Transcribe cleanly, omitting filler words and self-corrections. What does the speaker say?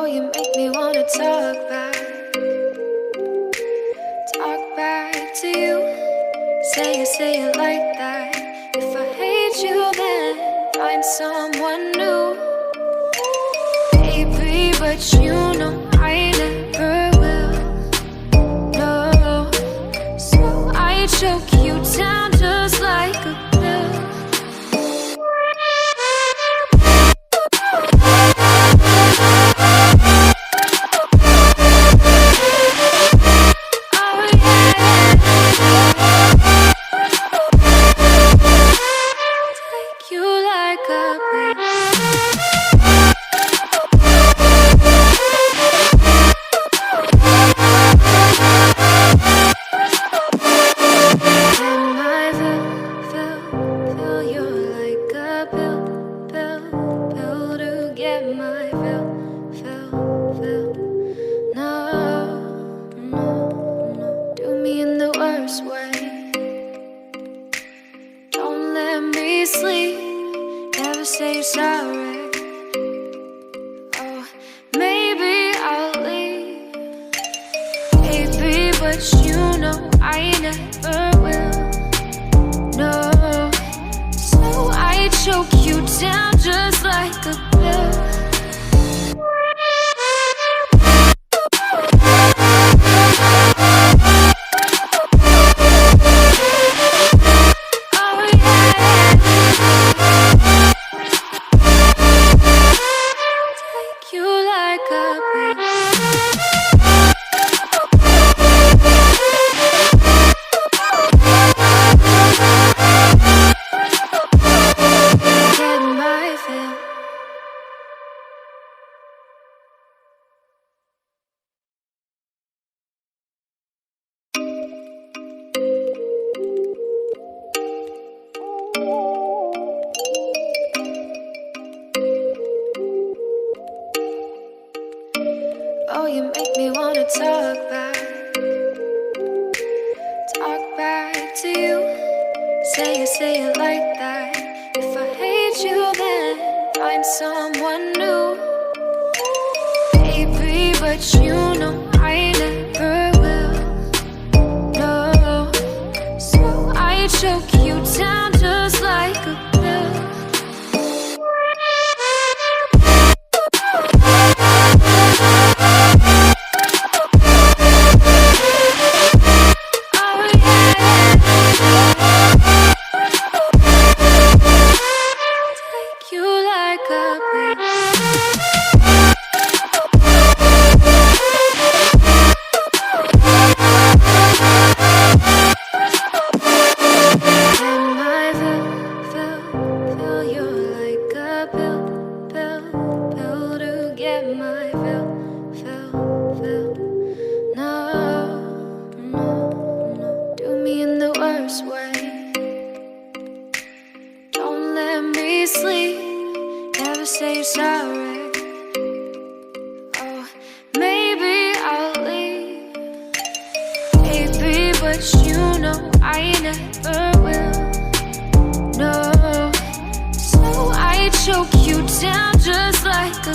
Oh, you make me wanna talk back to you. Say it like that. If I hate you, then find someone new. Baby, but you know I never will. No, so I choke you down just like a pill. Oh, you make me wanna talk back to you. Say it like that. If I hate you, then find someone new. Baby, but you know I never will. No, so I choke you down just like a pill. Choke you down just like